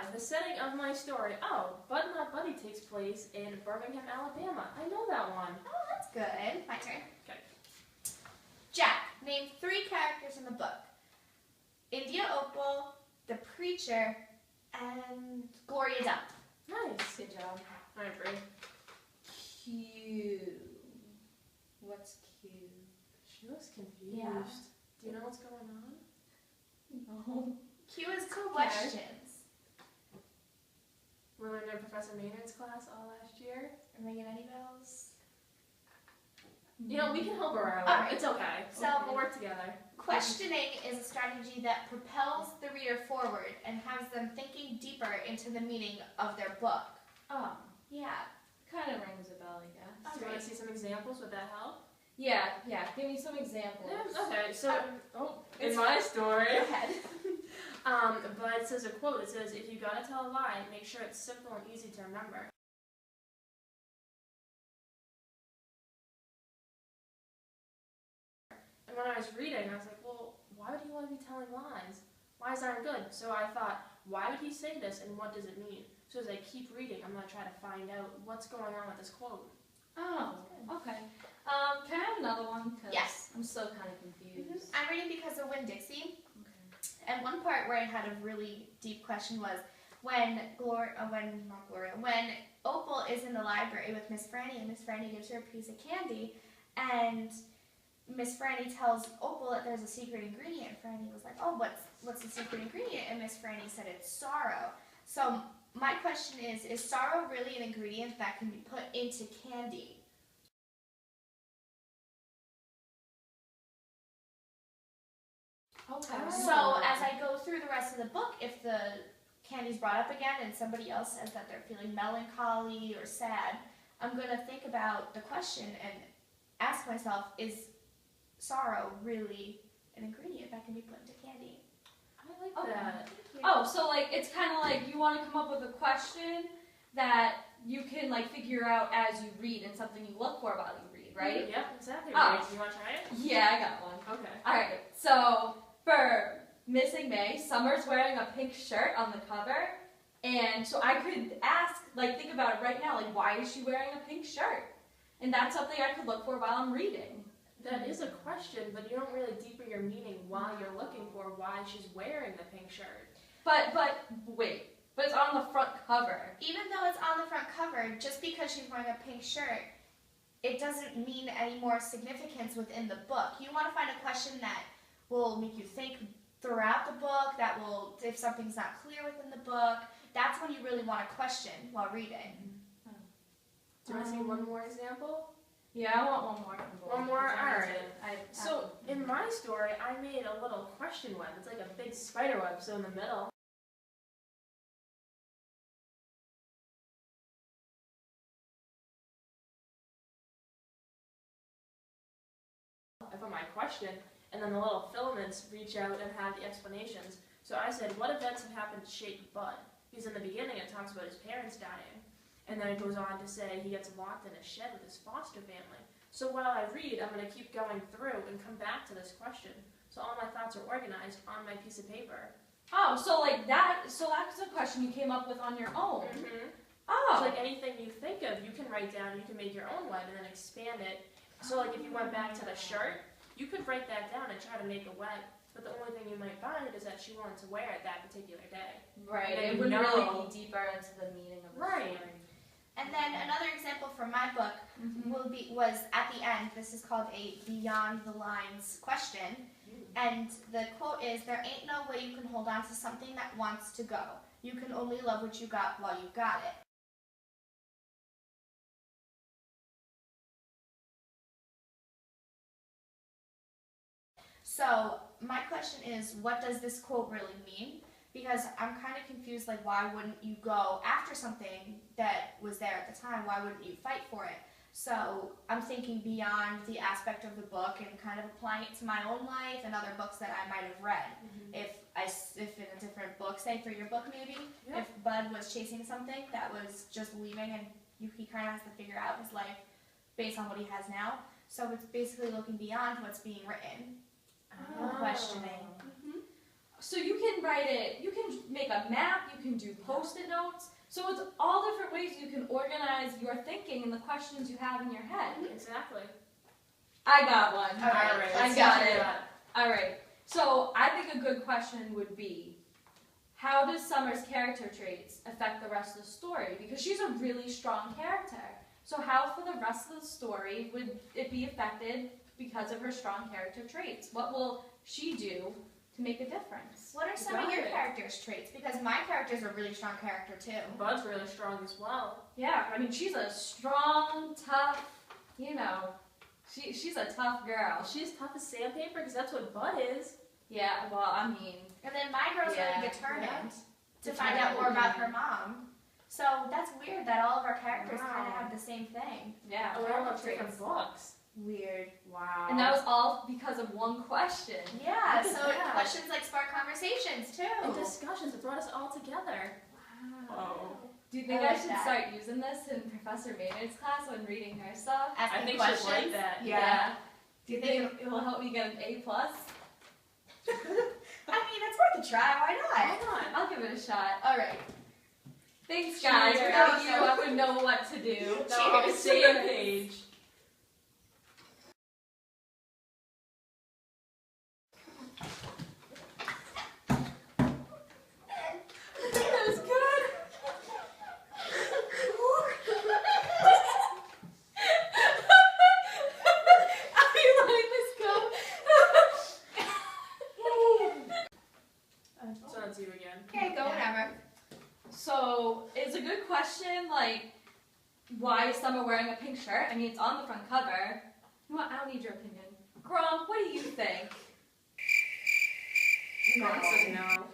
5. The setting of my story. Oh, Bud Not Buddy takes place in Birmingham, Alabama. I know that one. Oh, that's good. My turn. Okay. Jack, name 3 characters in the book. India Opal, the preacher, and Gloria Duff. Nice. Good job. I agree. Q. What's Q? She looks confused. Yeah. Do you know what's going on? No. Q is questions. We learned in Professor Maynard's class all last year. Ringing any bells? You know, we can help her out. Alright. It's okay. So, we'll work together. Questioning is a strategy that propels the reader forward and has them thinking deeper into the meaning of their book. Oh, Yeah. kind of rings a bell, I guess. Do you want to see some examples? Would that help? Yeah. Give me some examples. Okay, so in It's my story, Go ahead. but it says a quote. It says, "If you gotta tell a lie, make sure it's simple and easy to remember." And when I was reading, I was like, well, why would he want to be telling lies? Lies aren't good. So I thought, why would he say this and what does it mean? So as I keep reading, I'm going to try to find out what's going on with this quote. Oh, okay. Can I have another one? 'Cause Yes. I'm still kind of confused. I'm reading because of Winn-Dixie. Okay. And one part where I had a really deep question was when Opal is in the library with Miss Franny, and Miss Franny gives her a piece of candy, and Miss Franny tells Opal that there's a secret ingredient. And Franny was like, "Oh, what's the secret ingredient?" And Miss Franny said it's sorrow. So my question is sorrow really an ingredient that can be put into candy? Okay. So as I go through the rest of the book, if the candy's brought up again and somebody else says that they're feeling melancholy or sad, I'm going to think about the question and ask myself, is sorrow really an ingredient that can be put into candy? I like Okay. that. Oh, so like it's kind of like you want to come up with a question that you can like figure out as you read and something you look for while you read, right? Yep, exactly Oh. right. Do you want to try it? Yeah, I got one. Okay. All right. So for Missing May, Summer's wearing a pink shirt on the cover, and so I could ask, like, think about it right now, like, why is she wearing a pink shirt? And that's something I could look for while I'm reading. That is a question, but you don't really deepen your meaning while you're looking for why she's wearing the pink shirt. But wait, but it's on the front cover. Even though it's on the front cover, just because she's wearing a pink shirt, it doesn't mean any more significance within the book. You want to find a question that will make you think throughout the book, that will, if something's not clear within the book, that's when you really want to question while reading. Do you want to see one more example? Yeah, I want one more. One more? Alright. I So, in my story, I made a little question web. It's like a big spider web, so in the middle. I put my question, and then the little filaments reach out and have the explanations. So I said, what events have happened to shape Bud? Because in the beginning it talks about his parents dying. And then it goes on to say he gets locked in a shed with his foster family. So while I read, I'm going to keep going through and come back to this question. So all my thoughts are organized on my piece of paper. Oh, so like that, so that's a question you came up with on your own. Mm-hmm. Oh. So like anything you think of, you can write down, you can make your own web and then expand it. So like if you went back to the shirt, you could write that down and try to make a web. But the only thing you might find is that she wanted to wear it that particular day. Right, And it would really know. be deeper into the meaning of the Right. story. And then another example from my book was at the end. This is called a Beyond the Lines question. And the quote is, "There ain't no way you can hold on to something that wants to go. You can only love what you got while you got it." So my question is, what does this quote really mean? Because I'm kind of confused, like, why wouldn't you go after something that was there at the time? Why wouldn't you fight for it? So I'm thinking beyond the aspect of the book and kind of applying it to my own life and other books that I might have read. If in a different book, say for your book maybe, if Bud was chasing something that was just leaving and he kind of has to figure out his life based on what he has now. So it's basically looking beyond what's being written. Questioning. So you can write it, you can make a map, you can do post-it notes. So it's all different ways you can organize your thinking and the questions you have in your head. Exactly. I got one. All right, I let's got go. it. All right. So I think a good question would be, how does Summer's character traits affect the rest of the story? Because she's a really strong character. So how for the rest of the story would it be affected because of her strong character traits? What will she do to make a difference? What are some of your character's traits? Because my character's a really strong character too. Bud's really strong as well. Yeah, I mean, she's a strong, tough, she's a tough girl. She's tough as sandpaper because that's what Bud is. Yeah, well, I mean, And then my girl's Yeah. really determined to find out more about her mom. So that's weird that all of our characters kind of have the same thing. yeah, We all have character different traits. books. Weird. Wow. And that was all because of one question. Yeah, Look at so that. questions like spark conversations too. And discussions that brought us all together. Wow. Do you think I I, like should that. start using this in Professor Maynard's class when reading her stuff? Asking I think questions. she'll like that. Yeah. Do you think it will help me get an A+? I mean, it's worth a try. Why Why not? not? I'll give it a shot. All right. Thanks, guys. Cheers. Without you, I would know what to do. No, on the Cheers. same page. That was good. Are you letting this go? So that's you again. Okay, go whenever. So, it's a good question, like, why is Summer wearing a pink shirt? I mean, it's on the front cover. You know what? I don't need your opinion. Gronk, what do you think? Gronk says no.